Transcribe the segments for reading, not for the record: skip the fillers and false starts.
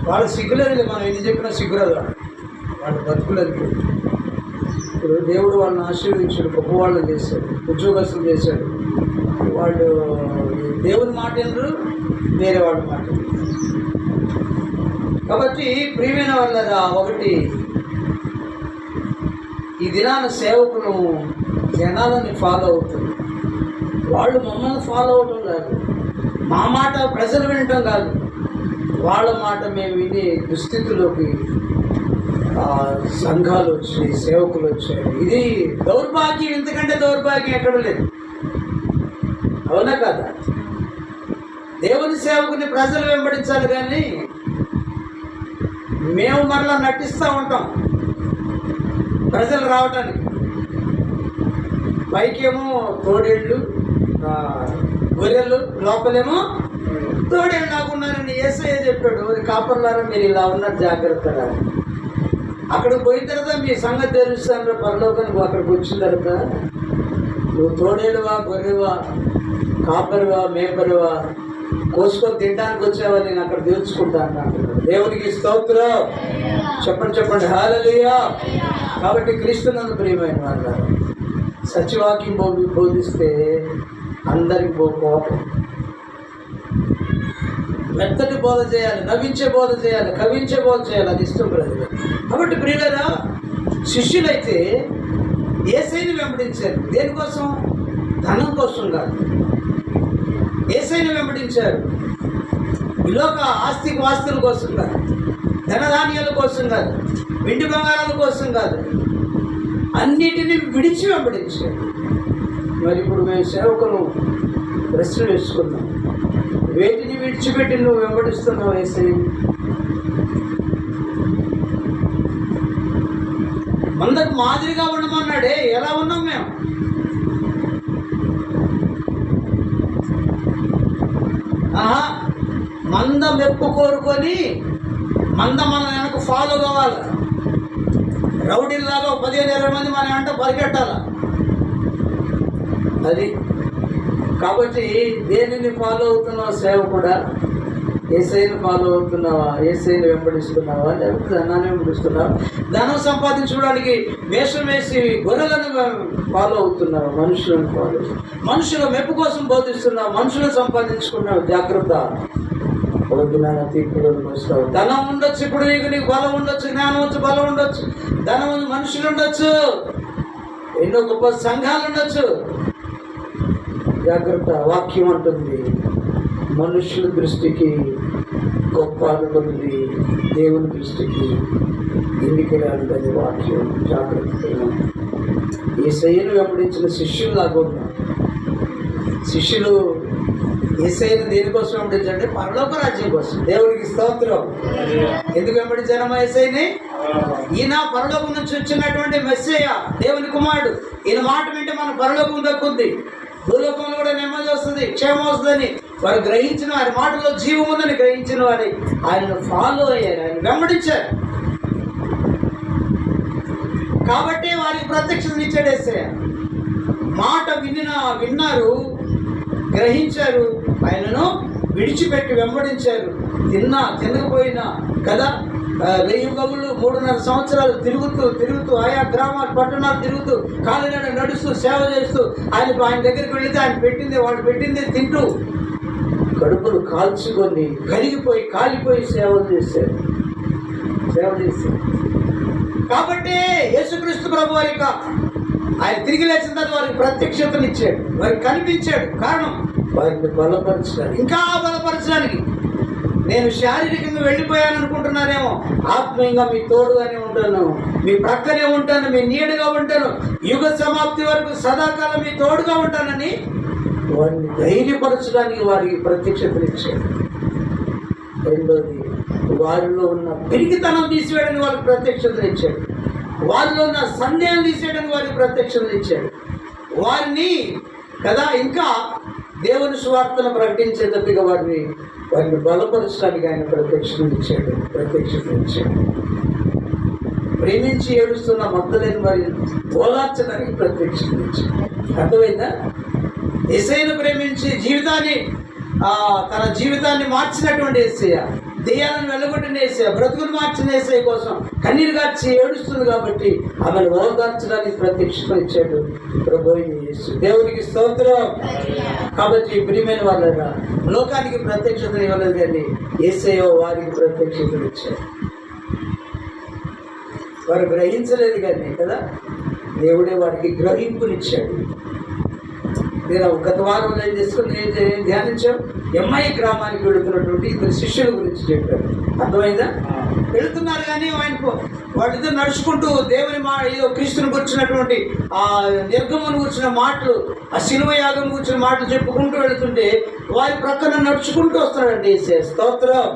వాళ్ళు సిగ్గులేదు, మనం ఎన్ని చెప్పినా సిగ్గురాదు. వాళ్ళు బతుకులేదు. ఇప్పుడు దేవుడు వాళ్ళని ఆశీర్వదించాడు, గొప్ప వాళ్ళని చేశాడు, ఉద్యోగస్తులు చేశాడు. వాళ్ళు దేవుని మాట వినరు, వేరే వాళ్ళ మాట. కాబట్టి ప్రియమైన వాళ్ళ ఒకటి, ఈ దినాన సేవకులు జనాలని ఫాలో అవుతుంది. వాళ్ళు మమ్మల్ని ఫాలో అవటం కాదు, మా మాట ప్రజలు వినటం కాదు, వాళ్ళ మాట మేము విని దుస్థితిలోకి సంఘాలు వచ్చాయి, సేవకులు వచ్చాయి. ఇది దౌర్భాగ్యం, ఇంతకంటే దౌర్భాగ్యం ఎక్కడ లేదు. అవునా కదా? దేవుని సేవకుని ప్రజలు వెంబడించాలి, కానీ మేము మరలా నటిస్తూ ఉంటాం ప్రజలు రావటానికి. పైకేమో తోడేళ్ళు గొర్రెలు, లోపలేమో తోడేళ్ళు నాకున్నారని యేసయ్య చెప్పాడు. కాపర్లారా మీరు ఇలా ఉన్నారు జాగ్రత్తగా. అక్కడికి పోయిన తర్వాత మీ సంగతి తెలుస్తాను పరలోకానికి. అక్కడికి వచ్చిన తర్వాత నువ్వు తోడేలువా, గొర్రెవా, కాపరివా, మేపరివా, కోసుకొని తినడానికి వచ్చావా, నేను అక్కడ తెలుసుకుంటాను అంటున్నాడు. దేవునికి స్తోత్రం. చెప్పండి హల్లెలూయా. కాబట్టి క్రీస్తునందు ప్రియమైన వాళ్ళు, సత్యవాక్యం బోధిస్తే అందరికి కోపం. మెత్తటి బోధ చేయాలి, నవ్వించే బోధ చేయాలి, కవించే బోధ చేయాలి, అది ఇష్టం ప్రజలు. కాబట్టి ప్రియులారా, శిష్యులైతే యేసయ్యను వెంబడించారు. దేనికోసం? ధనం కోసం కాదు. యేసయ్యను వెంబడించారు ఈలోక ఆస్తుల కోసం కాదు, ధనధాన్యాల కోసం కాదు, వెండి బంగారాల కోసం కాదు, అన్నిటినీ విడిచి వెంబడించారు. మరి ఇప్పుడు మేము సేవకులు ప్రశ్న వేసుకున్నాం, వేటిని విడిచిపెట్టి నువ్వు వెంబడిస్తున్నావు యేసయ్య? మందకు మాదిరిగా ఉండమన్నాడే, ఎలా ఉన్నాం మేము? మంద మెప్పు కోరుకొని మంద మన వెనక ఫాలో కావాలి. రౌడీలాగా 15-20 మంది మన వెంట పరిగెట్టాల. అది కాబట్టి దేనిని ఫాలో అవుతున్నావా? సేవకుడా, యేసయ్యను ఫాలో అవుతున్నావా? యేసయ్యను వెంబడిస్తున్నావా, లేకపోతే ధనాన్ని వెంబడిస్తున్నావా? ధనం సంపాదించుకోవడానికి వేషం వేసి గొర్రెలను ఫాలో అవుతున్నావా? మనుషులను ఫాలో, మనుషుల మెప్పు కోసం బోధిస్తున్నావు, మనుషులను సంపాదించుకున్నావు. జాగ్రత్త, ఒక జ్ఞాన తీర్పులోకి వస్తావు. ధనం ఉండొచ్చు, ఇప్పుడు నీకు బలం ఉండొచ్చు, జ్ఞానం వచ్చు, బలం ఉండొచ్చు, ధనం మనుషులు ఉండొచ్చు, ఎన్నో గొప్ప సంఘాలు ఉండొచ్చు. జాగ్రత్త. వాక్యం అంటుంది, మనుషుల దృష్టికి గొప్ప అనుకుంది, దేవుని దృష్టికి ఎన్నికరాని వాక్యం. జాగ్రత్తగా. యేసయ్యను వెంబడించిన శిష్యులు లాగా శిష్యులు యేసయ్యను దేనికోసం వెంబడించండి? పరలోక రాజ్యం కోసం. దేవునికి స్తోత్రం. ఎందుకు వెంబడించారమ్మా యేసయ్యని? ఈయన పరలోకం నుంచి వచ్చినటువంటి మెస్సయ్య, దేవుని కుమారుడు. ఈయన మాట వింటే మన పరలోకం దక్కుద్ది, భూలోకంలో కూడా నెమ్మది వస్తుంది, క్షేమం వస్తుందని వారు గ్రహించిన, వారి మాటలో జీవం ఉందని గ్రహించిన వారి ఆయనను ఫాలో అయ్యారు, ఆయన వెంబడించారు. కాబట్టి వారికి ప్రత్యక్షత ఇచ్చాడు యేసయ్య. మాట విన్నారు, గ్రహించారు, ఆయనను విడిచిపెట్టి వెంబడించారు. తినకపోయినా కదా, 1000 గవులు 3.5 సంవత్సరాలు తిరుగుతూ ఆయా గ్రామాలు, పట్టణాలు తిరుగుతూ, కాలినడ నడుస్తూ, సేవ చేస్తూ, ఆయన దగ్గరికి వెళితే ఆయన పెట్టింది, వాళ్ళు పెట్టింది తింటూ, కడుపులు కాల్చుకొని కరిగిపోయి కాలిపోయి సేవ చేశారు. కాబట్టి యేసుక్రీస్తు ప్రభు వారికి ఆయన తిరిగి లేచిన తర్వాత వారికి ప్రత్యక్షతనిచ్చాడు, వారికి కనిపించాడు. కారణం వారిని బలపరచడానికి, ఇంకా బలపరచడానికి. నేను శారీరకంగా వెళ్ళిపోయాను అనుకుంటున్నానేమో, ఆత్మీయంగా మీ తోడుగానే ఉంటాను, మీ ప్రక్కనే ఉంటాను, మీ నీడగా ఉంటాను, యుగ సమాప్తి వరకు సదాకాలం మీ తోడుగా ఉంటానని వారిని ధైర్యపరచడానికి వారికి ప్రత్యక్షతనిచ్చాడు. రెండోది, వారిలో ఉన్న పిరికితనం తీసివేయడానికి వారికి ప్రత్యక్షతనిచ్చాడు. వారిలో ఉన్న సందేహం తీసేయడానికి వారికి ప్రత్యక్షతనిచ్చాడు. వారిని కదా ఇంకా దేవుని సువార్తను ప్రకటించేటట్టుగా వారిని బలపరచడానికి ఆయన ప్రత్యక్షతనిచ్చాడు. ప్రేమించి ఏడుస్తున్న మగ్దలేని వారిని ఓదార్చడానికి ప్రత్యక్షతనిచ్చాడు. అర్థమైందా? యేసయ్యను ప్రేమించి జీవితాన్ని తన జీవితాన్ని మార్చినటువంటి యేసయ్య, దెయ్యాలను వెళ్ళగొట్టిన యేసయ్య, బ్రతుకులు మార్చిన యేసయ్య కోసం కన్నీరు గార్చి ఏడుస్తుంది కాబట్టి ఆమెను ఓదార్చడానికి ప్రత్యక్షత ఇచ్చాడు ప్రభు యేసు. దేవునికి స్తోత్రం. కాబట్టి ప్రియమైన వాళ్ళరా, లోకానికి ప్రత్యక్షతను ఇవ్వలేదు కానీ యేసయ్య వారికి ప్రత్యక్షతను ఇచ్చాడు. వారు గ్రహించలేదు కానీ కదా, దేవుడే వారికి గ్రహింపునిచ్చాడు. నేను గత వారం ఏం చేసుకుని ఏం ధ్యానించాం, ఎంఐ గ్రామానికి వెళుతున్నటువంటి ఇద్దరు శిష్యుల గురించి చెప్పారు. అర్థమైందా? వెళుతున్నారు కానీ వాళ్ళిద్దరు నడుచుకుంటూ దేవుని ఏదో క్రీస్తుని గురించినటువంటి ఆ నిర్గమను గురించిన మాటలు, ఆ శిలువ యాగం గురించిన మాటలు చెప్పుకుంటూ వెళుతుంటే వారి ప్రక్కన నడుచుకుంటూ వస్తున్నాడండి స్తోత్రం.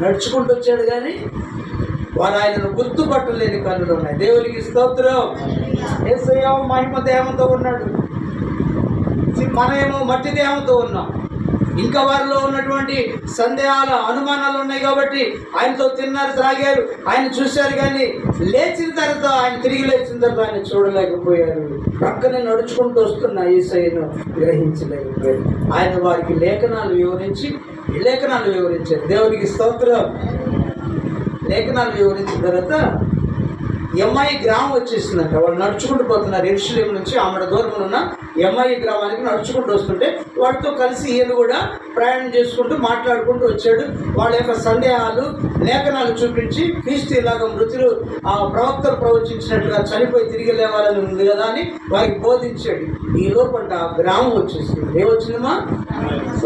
నడుచుకుంటూ వచ్చాడు కానీ వారు ఆయనను గుర్తుపట్టలేని కన్నులు ఉన్నాయి. దేవునికి స్తోత్రం. యేసయ్య మహిమ దేహంతో ఉన్నాడు, మనమేమో మట్టి దేహంతో ఉన్నాం. ఇంకా వారిలో ఉన్నటువంటి సందేహాలు, అనుమానాలు ఉన్నాయి కాబట్టి ఆయనతో తిన్నారు, త్రాగారు, ఆయన చూశారు కానీ లేచిన తర్వాత, ఆయన తిరిగి లేచిన తర్వాత ఆయన చూడలేకపోయారు. పక్కనే నడుచుకుంటూ వస్తున్న యేసయ్యను గ్రహించలేకపోయారు. ఆయన వారికి లేఖనాలు వివరించారు. దేవునికి స్తోత్రం. లేఖనాలు వివరించిన తర్వాత ఎంఐ గ్రామం వచ్చేసిందంట. వాళ్ళు నడుచుకుంటూ పోతున్నారు. యెరూషలేము నుంచి ఆమెడ దూరంలో ఉన్న ఎంఐ గ్రామానికి నడుచుకుంటూ వస్తుంటే వాటితో కలిసి ఈయన కూడా ప్రయాణం చేసుకుంటూ మాట్లాడుకుంటూ వచ్చాడు. వాళ్ళ యొక్క సందేహాలు, లేఖనాలు చూపించి క్రీస్తు ఇలాగ మృతులు ప్రవక్తలు ప్రవచించినట్లుగా చనిపోయి తిరిగి లేవాలని ఉంది కదా అని వారికి బోధించాడు. ఈ లోపల గ్రామం వచ్చేసింది. ఏమొచ్చిందమ్మా?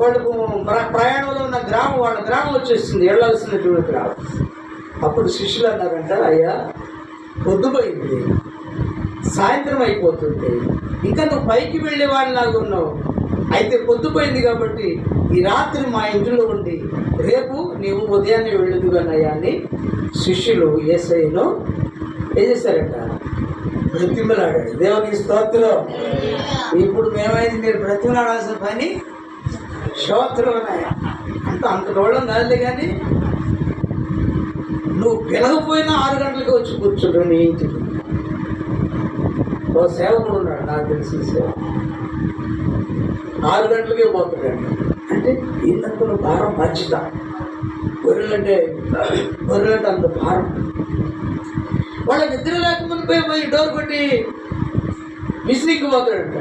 వాళ్ళకు ప్రయాణంలో ఉన్న గ్రామం, వాళ్ళ గ్రామం వచ్చేసింది, వెళ్ళాల్సినటువంటి గ్రామం. అప్పుడు శిష్యులు అన్నారంట, అయ్యా పొద్దుపోయింది, సాయంత్రం అయిపోతుంది, ఇంకా నువ్వు పైకి వెళ్ళే వాళ్ళలాగా ఉన్నావు. అయితే పొద్దుపోయింది కాబట్టి ఈ రాత్రి మా ఇంట్లో ఉండి రేపు నీవు ఉదయాన్నే వెళ్ళదుగానయ్యా అని శిష్యులు యేసయ్యను ఏం చేశారట? బ్రతిమలాడాడు. దేవునికి స్తోత్రం. ఇప్పుడు మేమైంది, మీరు బ్రతిమలాడాల్సిన పని స్తోత్రం అన్నాయా అంత రోళం కాదులే కానీ నువ్వు పిలవపోయినా 6 గంటలకి వచ్చి కూర్చోడు నీ ఇంటికి. ఓ సేవకుడు ఉన్నాడు, నాకు తెలిసిన సేవకుడు, 6 గంటలకే పోతాడండి. అంటే ఈయనకున్న భారం బాధ్యత. గొర్రెలంటే అంత భారం. వాళ్ళ నిద్ర లేకముందు పోయి డోర్ కొట్టి విసిరికి పోతాడంట.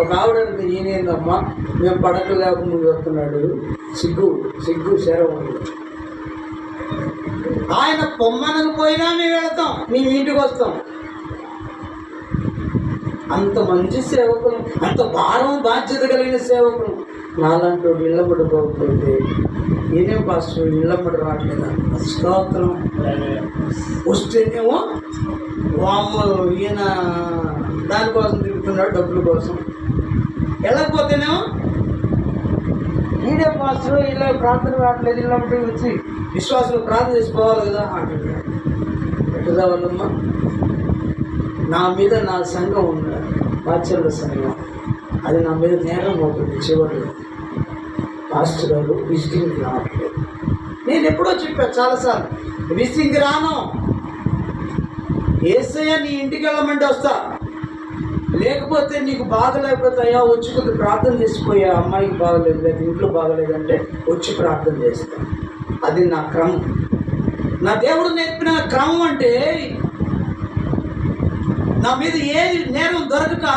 ఒక ఆవిడ ఈయనేందమ్మా, మేము పడక లేకముందు వస్తున్నాడు, సిగ్గు శరవుడు. ఆయన పొమ్మనకు పోయినా మేము వెళతాం, మేము ఇంటికి వస్తాం. అంత మంచి సేవకులు, అంత భారం బాధ్యత కలిగిన సేవకులు. నాలాంటి ఇళ్ళమ్మడి పోకపోతే ఈయనే పాస్టర్ ఇళ్ళమ్మడి రావట్లేదా? స్తోత్రం. వస్తేనేమో వామ్మ ఈయన దానికోసం తిరుగుతున్నాడు, డబ్బుల కోసం. వెళ్ళకపోతేనేమో ఈడే పాస్టర్ ఇలా ప్రార్థన రావట్లేదు, ఇళ్ళమ్మడి వచ్చి విశ్వాసులు ప్రార్థన చేసుకోవాలి కదా అంటున్నాడు. ఎట్టుదా వాళ్ళమ్మ, నా మీద నా సంఘం ఉన్నారు, బాధ్యుల సంఘం, అది నా మీద నేరం అవుతుంది. చివరిలో పాస్టర్ గారు విజిటింగ్కి రావట్లేదు. నేను ఎప్పుడో చెప్పాను చాలాసార్లు, విజిటింగ్కి రాను, యేసయ్య నీ ఇంటికి వెళ్ళమంటే వస్తా, లేకపోతే నీకు బాగలేకపోతే అయ్యా వచ్చి కొద్దిగా ప్రార్థన చేసిపోయా, అమ్మాయికి బాగలేదు లేదా ఇంట్లో బాగలేదంటే వచ్చి ప్రార్థన చేస్తాను. అది నా క్రమం, నా దేవుడు నేర్పిన క్రమం. అంటే నా మీద ఏది నేరం దొరకక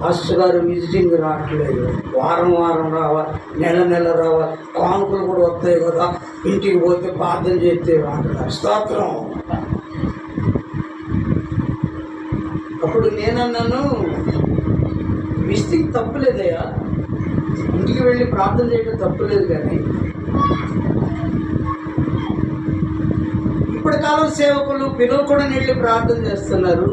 పాస్టర్ గారు విజిటింగ్ రావట్లేదు, వారం రావాలి, నెల రావాలి, కానుకలు కూడా వస్తాయి కదా, ఇంటికి పోతే ప్రార్థన చేస్తే అంటున్నారు. స్తోత్రం. అప్పుడు నేనన్నాను, విజిటింగ్ తప్పులేదయ్యా, ఇంటికి వెళ్ళి ప్రార్థన చేయడం తప్పులేదు, కానీ ఇప్పటి కాలం సేవకులు పిలవకుండా వెళ్ళి ప్రార్థన చేస్తున్నారు.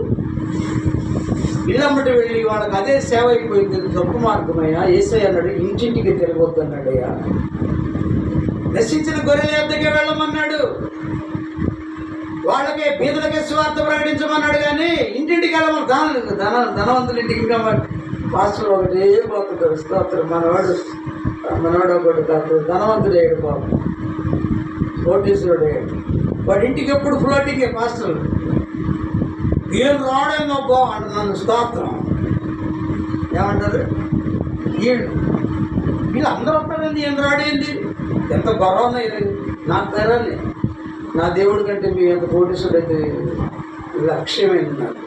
ఇళ్ళమ్మటి వెళ్ళి వాళ్ళకి అదే సేవ అయిపోయింది, తప్పు మార్గమయ్యా. యేసయ్య అన్నాడు ఇంటింటికి తిరగొద్దు అన్నాడయ్యా. నశించిన గొర్రెల యొద్దకే వెళ్ళమన్నాడు, వాళ్ళకే బీదలకే సువార్త ప్రకటించమన్నాడు. కానీ ఇంటింటికి వెళ్ళమని ధనవంతుల ఇంటికి ఇంకా పాస్టర్ ఒకటి పోతుంటారు. స్తోత్రం. మనవాడు ఒకటి కాదు, ధనవంతుడు ఏడు బాబు, కోటీశ్వరుడు ఏడు. వాడి ఇంటికి ఎప్పుడు ఫ్లోటింగే పాస్టర్. ఏం రావడం గొప్ప అంటున్నాను. స్తోత్రం. ఏమంటారు? వీళ్ళందరూ వస్తారండి, ఏం రాడేంది, ఎంత గొడవన నాకు తరాన్ని నా దేవుడి కంటే మీ ఎంత కోటీశ్వరుడు అయితే లక్ష్యమైంది నాకు.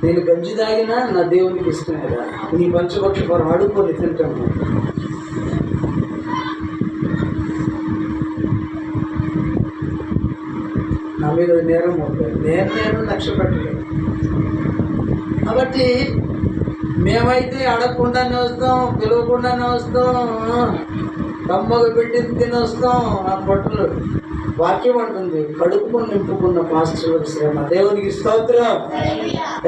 నేను గంజి తాగినా నా దేవునికి ఇష్టమే కదా, నీ పంచపక్ష పరం అడుక్కొని తింటాను. నా మీద నేరం ఉంటుంది, నేను లక్ష్య పెట్టలేదు. కాబట్టి మేమైతే అడగకుండానే వస్తాం, పిలవకుండానే వస్తాం, కమ్మగా పెట్టింది తిని వస్తాం. ఆ పొట్టలు వాక్యం అంటుంది, కడుపు నింపుకున్న పాస్టర్ శ్రమ. దేవునికి స్తోత్రం.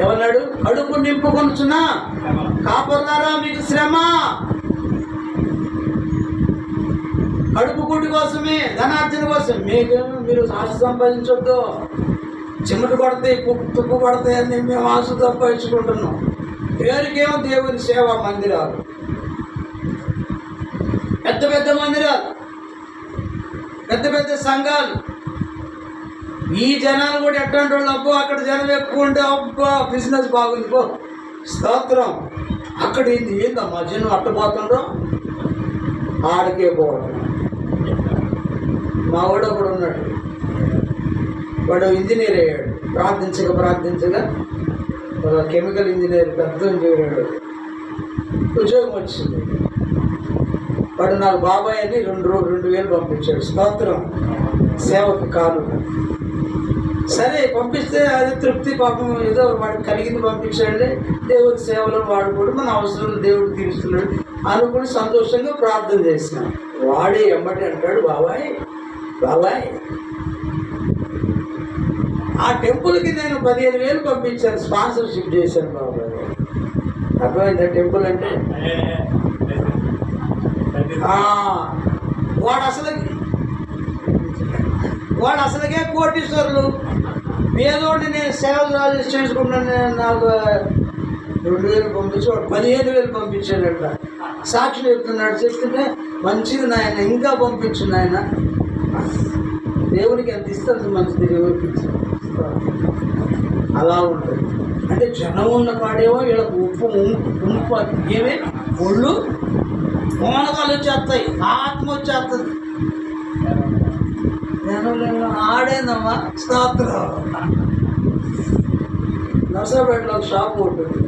ఏమన్నాడు? కడుపు నింపుకొనుచున్నా కాపర్లారా మీకు శ్రమ. కడుపు గుడి కోసమే, ధనార్జన కోసం. మీరు ఆశ సంపాదించొద్దు. చిమ్మటి పడతాయి, తుప్పు పడతాయి అని మేము ఆశ సంపాదించుకుంటున్నాం. పేరుకేమో దేవుని సేవా మందిరాలు, పెద్ద పెద్ద మందిరాలు, పెద్ద పెద్ద సంఘాలు. ఈ జనాలు కూడా ఎట్లాంటి వాళ్ళు, అబ్బో అక్కడ జనం ఎక్కువ ఉంటే అబ్బా బిజినెస్ బాగుంది పో, స్తోత్రం. అక్కడ ఏందమ్మా జనం అట్టపోతుండ్రో ఆడికే పోవడం. మా వాడు ఒకడు ఉన్నాడు, వాడు ఇంజనీర్ అయ్యాడు. ప్రార్థించగా కెమికల్ ఇంజనీర్ పెద్ద ఇంజనీర్ ఉద్యోగం వచ్చింది. వాడు నాకు బాబాయ్ అని 2,000 పంపించాడు. స్తోత్రం. సేవకు కాను. సరే పంపిస్తే అది తృప్తి, పాపం ఏదో వాడికి కలిగింది పంపించాడు. దేవుడి సేవలో వాడు కూడా మన అవసరం దేవుడు తీరుస్తున్నాడు అనుకుని సంతోషంగా ప్రార్థన చేసినాం. వాడే ఎమ్మటి అంటాడు, బాబాయ్ ఆ టెంపుల్కి నేను 15,000 పంపించాను, స్పాన్సర్షిప్ చేశాను బాబాయ్. అర్థమైందా టెంపుల్ అంటే? వాడు అసలుకే కోటీశ్వరులు. పేదోడిని నేను సేవలు చేసుకుంటాను. నాకు 2,000 పంపించి వాడు 15,000 పంపించాడంట. సాక్షి చెప్తున్నాడు. చెప్తుంటే మంచిది నాయన, ఇంకా పంపించు నాయన. దేవునికి ఎంత ఇస్తుంది మంచిది, దేవుడికి అలా ఉంటుంది. అంటే జనం ఉన్న కాడేమో వీళ్ళకు ఉప్పు ఏమే ఒళ్ళు మోనకాలు వచ్చేస్తాయి, ఆత్మ వచ్చేస్తుంది. జనం ఆడేందమ్మా స్తోత్రం. నర్సరాపేటలో ఒక షాప్ ఉంటుంది,